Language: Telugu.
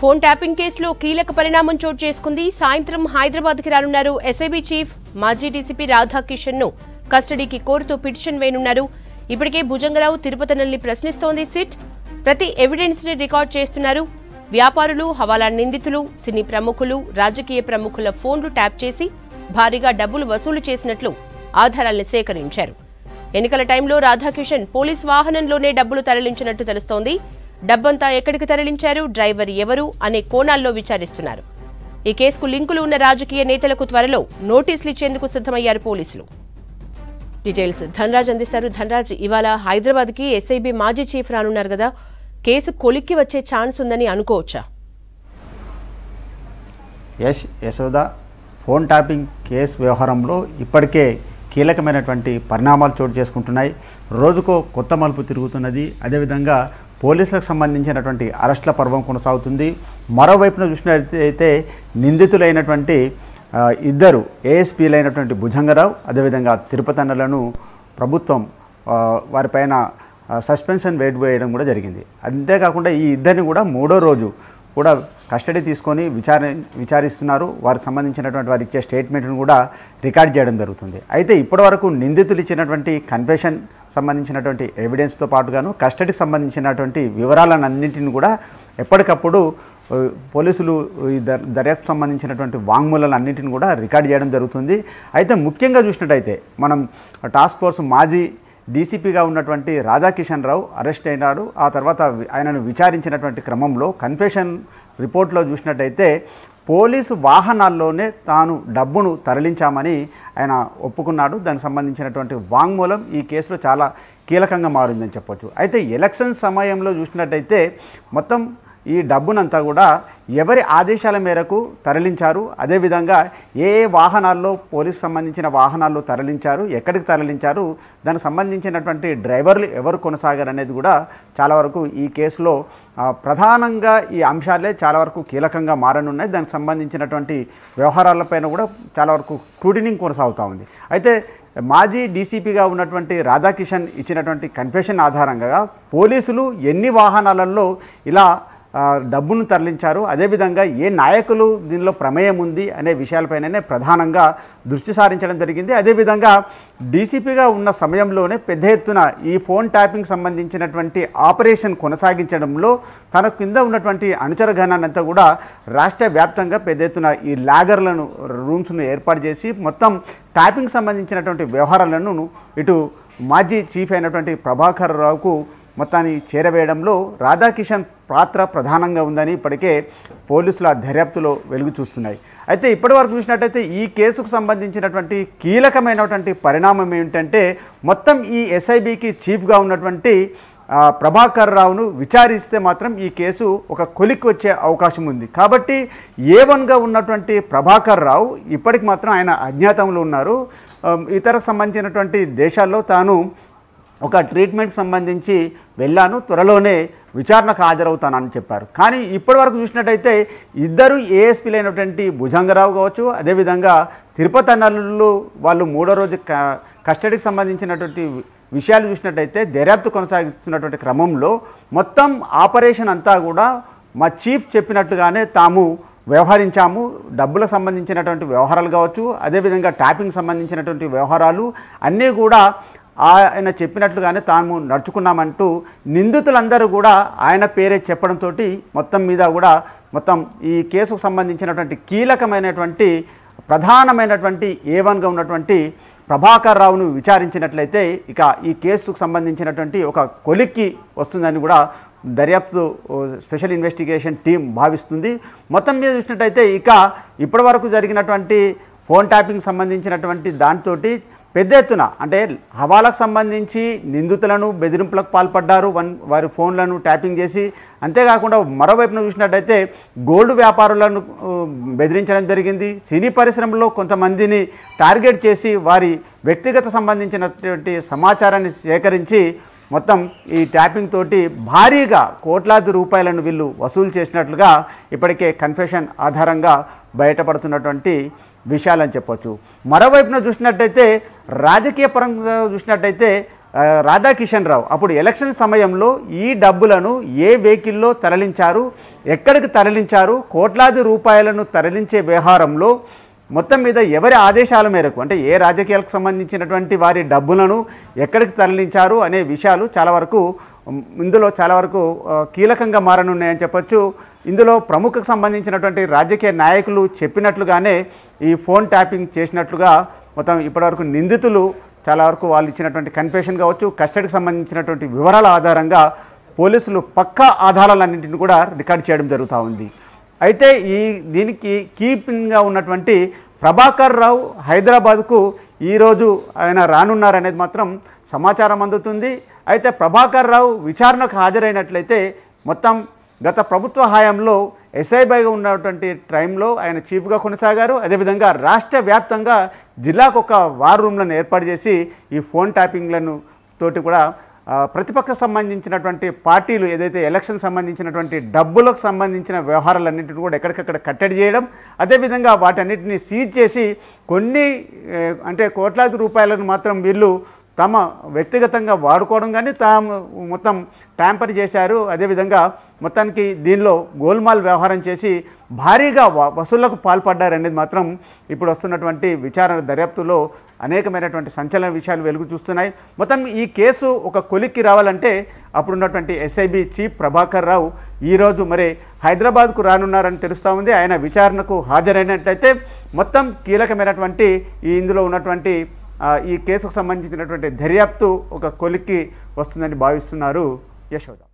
ఫోన్ ట్యాపింగ్ కేసులో కీలక పరిణామం చోటు చేసుకుంది. సాయంత్రం హైదరాబాద్కి రానున్నారు ఎస్ఐబీ చీఫ్. మాజీ డీసీపీ రాధాకిషన్ ను కస్టడీకి కోరుతూ పిటిషన్ వేయనున్నారు. ఇప్పటికే భుజంగరావు తిరుపతినల్ని ప్రశ్నిస్తోంది సిట్. ప్రతి ఎవిడెన్స్ ని రికార్డ్ చేస్తున్నారు. వ్యాపారులు, హవాలా నిందితులు, సినీ ప్రముఖులు, రాజకీయ ప్రముఖుల ఫోన్లు ట్యాప్ చేసి భారీగా డబ్బులు వసూలు చేసినట్లు ఆధారాల్ని సేకరించారు. ఎన్నికల టైంలో రాధాకిషన్ పోలీస్ వాహనంలోనే డబ్బులు తరలించినట్టు తెలుస్తోంది. డబ్బంతా ఎక్కడికి తరలించారు, డ్రైవర్ ఎవరు అనే కోణాల్లో విచారిస్తున్నారు. ఈ కేసుకు లింకులు ఉన్న రాజకీయ నేతలకు త్వరలో నోటీసులు ఇచ్చేందుకు సిద్ధమయ్యారు పోలీసులు. డీటెయిల్స్ ధనరాజ్ అందిస్తారు. ధనరాజ్, ఇవాళ హైదరాబాద్కి ఎస్ఐబీ మాజీ చీఫ్ రానున్నారు కదా, కేసు కొలిక్కి వచ్చే ఛాన్స్ ఉందని అనుకోవచ్చా? యశోద, ఫోన్ ట్యాపింగ్ కేసు వ్యవహారంలో ఇప్పటికే కీలకమైనటువంటి పరిణామాలు చోటు చేసుకుంటున్నాయి. రోజుకో కొత్త మలుపు తిరుగుతున్నది. అదేవిధంగా పోలీసులకు సంబంధించినటువంటి అరెస్టుల పర్వం కొనసాగుతుంది. మరోవైపున చూసినట్లయితే నిందితులైనటువంటి ఇద్దరు ఏఎస్పీలైనటువంటి భుజంగరావు, అదేవిధంగా తిరుపతన్నలను ప్రభుత్వం వారిపైన సస్పెన్షన్ వేయడం కూడా జరిగింది. అంతేకాకుండా ఈ ఇద్దరిని కూడా మూడో రోజు కూడా కస్టడీ తీసుకొని విచారిస్తున్నారు. వారికి సంబంధించినటువంటి వారు ఇచ్చే స్టేట్మెంట్ను కూడా రికార్డ్ చేయడం జరుగుతుంది. అయితే ఇప్పటివరకు నిందితులు ఇచ్చినటువంటి కన్ఫెషన్ సంబంధించినటువంటి ఎవిడెన్స్తో పాటుగాను కస్టడీకి సంబంధించినటువంటి వివరాలన్నింటిని కూడా ఎప్పటికప్పుడు పోలీసులు దర్యాప్తు సంబంధించినటువంటి వాంగ్మూలాలన్నింటిని కూడా రికార్డ్ చేయడం జరుగుతుంది. అయితే ముఖ్యంగా చూసినట్టయితే మనం టాస్క్ ఫోర్స్ మాజీ డీసీపీగా ఉన్నటువంటి రాధాకిషన్ రావు అరెస్ట్ అయినాడు. ఆ తర్వాత ఆయనను విచారించినటువంటి క్రమంలో కన్ఫెషన్ రిపోర్ట్లో చూసినట్టయితే పోలీసు వాహనాల్లోనే తాను డబ్బును తరలించామని ఆయన ఒప్పుకున్నాడు. దానికి సంబంధించినటువంటి వాంగ్మూలం ఈ కేసులో చాలా కీలకంగా మారిందని చెప్పొచ్చు. అయితే ఎలక్షన్ సమయంలో చూసినట్టయితే మొత్తం ఈ డబ్బునంతా కూడా ఎవరి ఆదేశాల మేరకు తరలించారు, అదేవిధంగా ఏ వాహనాల్లో పోలీసు సంబంధించిన వాహనాల్లో తరలించారు, ఎక్కడికి తరలించారు, దానికి సంబంధించినటువంటి డ్రైవర్లు ఎవరు కొనసాగారు అనేది కూడా చాలా వరకు ఈ కేసులో ప్రధానంగా ఈ అంశాలే చాలా వరకు కీలకంగా మారనున్నాయి. దానికి సంబంధించినటువంటి వ్యవహారాలపైన కూడా చాలా వరకు స్క్రూటినింగ్ కొనసాగుతూ ఉంది. అయితే మాజీ డీసీపీగా ఉన్నటువంటి రాధాకిషన్ ఇచ్చినటువంటి కన్ఫెషన్ ఆధారంగా పోలీసులు ఎన్ని వాహనాలలో ఇలా డబ్బును తరలించారు, అదేవిధంగా ఏ నాయకులు దీనిలో ప్రమేయం ఉంది అనే విషయాలపైననే ప్రధానంగా దృష్టి సారించడం జరిగింది. అదేవిధంగా డీసీపీగా ఉన్న సమయంలోనే పెద్ద ఎత్తున ఈ ఫోన్ ట్యాపింగ్ సంబంధించినటువంటి ఆపరేషన్ కొనసాగించడంలో తన కింద ఉన్నటువంటి అనుచరగణాన్నంతా కూడా రాష్ట్ర వ్యాప్తంగా పెద్ద ఎత్తున ఈ లాగర్లను రూమ్స్ను ఏర్పాటు చేసి మొత్తం ట్యాపింగ్ సంబంధించినటువంటి వ్యవహారాలను ఇటు మాజీ చీఫ్ అయినటువంటి ప్రభాకర్ రావుకు మొత్తాన్ని చేరవేయడంలో రాధాకిషన్ పాత్ర ప్రధానంగా ఉందని ఇప్పటికే పోలీసుల దర్యాప్తులో వెలుగు చూస్తున్నాయి. అయితే ఇప్పటివరకు చూసినట్టయితే ఈ కేసుకు సంబంధించినటువంటి కీలకమైనటువంటి పరిణామం ఏమిటంటే మొత్తం ఈ ఎస్ఐబికి చీఫ్గా ఉన్నటువంటి ప్రభాకర్ రావును విచారిస్తే మాత్రం ఈ కేసు ఒక కొలిక్కి వచ్చే అవకాశం ఉంది. కాబట్టి A1గా ఉన్నటువంటి ప్రభాకర్ రావు ఇప్పటికి మాత్రం ఆయన అజ్ఞాతంలో ఉన్నారు. ఇతరకు సంబంధించినటువంటి దేశాల్లో తాను ఒక ట్రీట్మెంట్కి సంబంధించి వెళ్ళాను, త్వరలోనే విచారణకు హాజరవుతానని చెప్పారు. కానీ ఇప్పటివరకు చూసినట్టయితే ఇద్దరు ఏఎస్పీలైనటువంటి భుజంగరావు కావచ్చు, అదేవిధంగా తిరుపతన్నలు వాళ్ళు మూడో రోజు కస్టడీకి సంబంధించినటువంటి విషయాలు చూసినట్టయితే దర్యాప్తు కొనసాగిస్తున్నటువంటి క్రమంలో మొత్తం ఆపరేషన్ అంతా కూడా మా చీఫ్ చెప్పినట్టుగానే తాము వ్యవహరించాము, డబ్బులకు సంబంధించినటువంటి వ్యవహారాలు కావచ్చు, అదేవిధంగా ట్యాపింగ్ సంబంధించినటువంటి వ్యవహారాలు అన్నీ కూడా ఆయన చెప్పినట్లుగానే తాము నడుచుకున్నామంటూ నిందితులందరూ కూడా ఆయన పేరే చెప్పడంతో మొత్తం మీద కూడా మొత్తం ఈ కేసుకు సంబంధించినటువంటి కీలకమైనటువంటి ప్రధానమైనటువంటి A1గా ఉన్నటువంటి ప్రభాకర్ రావును విచారించినట్లయితే ఇక ఈ కేసుకు సంబంధించినటువంటి ఒక కొలిక్కి వస్తుందని కూడా దర్యాప్తు స్పెషల్ ఇన్వెస్టిగేషన్ టీం భావిస్తుంది. మొత్తం మీద చూసినట్టయితే ఇక ఇప్పటివరకు జరిగినటువంటి ఫోన్ ట్యాపింగ్ సంబంధించినటువంటి దాంతోటి పెద్ద ఎత్తున అంటే హవాలకు సంబంధించి నిందితులను బెదిరింపులకు పాల్పడ్డారు, వారి ఫోన్లను ట్యాపింగ్ చేసి. అంతేకాకుండా మరోవైపున చూసినట్టయితే గోల్డ్ వ్యాపారులను బెదిరించడం జరిగింది. సినీ పరిశ్రమలో కొంతమందిని టార్గెట్ చేసి వారి వ్యక్తిగత సంబంధించినటువంటి సమాచారాన్ని సేకరించి మొత్తం ఈ ట్యాపింగ్ తోటి భారీగా కోట్లాది రూపాయలను వీళ్ళు వసూలు చేసినట్లుగా ఇప్పటికే కన్ఫెషన్ ఆధారంగా బయటపడుతున్నటువంటి విషయాలని చెప్పొచ్చు. మరోవైపున చూసినట్టయితే రాజకీయ పరంగా చూసినట్టయితే రాధాకిషన్ రావు అప్పుడు ఎలక్షన్ సమయంలో ఈ డబ్బులను ఏ వెహికల్లో తరలించారు, ఎక్కడికి తరలించారు, కోట్లాది రూపాయలను తరలించే వ్యవహారంలో మొత్తం మీద ఎవరి ఆదేశాల మేరకు, అంటే ఏ రాజకీయాలకు సంబంధించినటువంటి వారి డబ్బులను ఎక్కడికి తరలించారు అనే విషయాలు ఇందులో చాలా వరకు కీలకంగా మారనున్నాయని చెప్పొచ్చు. ఇందులో ప్రముఖకు సంబంధించినటువంటి రాజకీయ నాయకులు చెప్పినట్లుగానే ఈ ఫోన్ ట్యాపింగ్ చేసినట్లుగా మొత్తం ఇప్పటివరకు నిందితులు చాలా వరకు వాళ్ళు ఇచ్చినటువంటి కన్ఫెషన్ కావచ్చు, కస్టడీకి సంబంధించినటువంటి వివరాల ఆధారంగా పోలీసులు పక్కా ఆధారాలన్నింటిని కూడా రికార్డ్ చేయడం జరుగుతూ ఉంది. అయితే దీనికి కీపింగ్గా ఉన్నటువంటి ప్రభాకర్ రావు హైదరాబాద్కు ఈరోజు ఆయన రానున్నారనేది మాత్రం సమాచారం అందుతుంది. అయితే ప్రభాకర్ రావు విచారణకు హాజరైనట్లయితే మొత్తం గత ప్రభుత్వ హయాంలో ఎస్ఐబైగా ఉన్నటువంటి టైంలో ఆయన చీఫ్గా కొనసాగారు. అదేవిధంగా రాష్ట్ర వ్యాప్తంగా జిల్లాకు ఒక వార్ రూమ్లను ఏర్పాటు చేసి ఈ ఫోన్ ట్యాపింగ్లను తోటి కూడా ప్రతిపక్ష సంబంధించినటువంటి పార్టీలు ఏదైతే ఎలక్షన్ సంబంధించినటువంటి డబ్బులకు సంబంధించిన వ్యవహారాలన్నింటినీ కూడా ఎక్కడికక్కడ కట్టడి చేయడం, అదేవిధంగా వాటన్నిటిని సీజ్ చేసి కొన్ని అంటే కోట్లాది రూపాయలను మాత్రం వీళ్ళు తమ వ్యక్తిగతంగా వాడుకోవడం కానీ తాము మొత్తం ట్యాంపర్ చేశారు. అదేవిధంగా మొత్తానికి దీనిలో గోల్మాల్ వ్యవహారం చేసి భారీగా వసూళ్లకు పాల్పడ్డారనేది మాత్రం ఇప్పుడు వస్తున్నటువంటి విచారణ దర్యాప్తులో అనేకమైనటువంటి సంచలన విషయాలు వెలుగు చూస్తున్నాయి. మొత్తం ఈ కేసు ఒక కొలిక్కి రావాలంటే అప్పుడున్నటువంటి ఎస్ఐబి చీఫ్ ప్రభాకర్ రావు ఈరోజు మరి హైదరాబాద్కు రానున్నారని తెలుస్తూ ఉంది. ఆయన విచారణకు హాజరైనట్లయితే మొత్తం కీలకమైనటువంటి ఇందులో ఉన్నటువంటి ఈ కేసుకు సంబంధించినటువంటి దర్యాప్తు ఒక కొలిక్కి వస్తుందని భావిస్తున్నారు యశోద.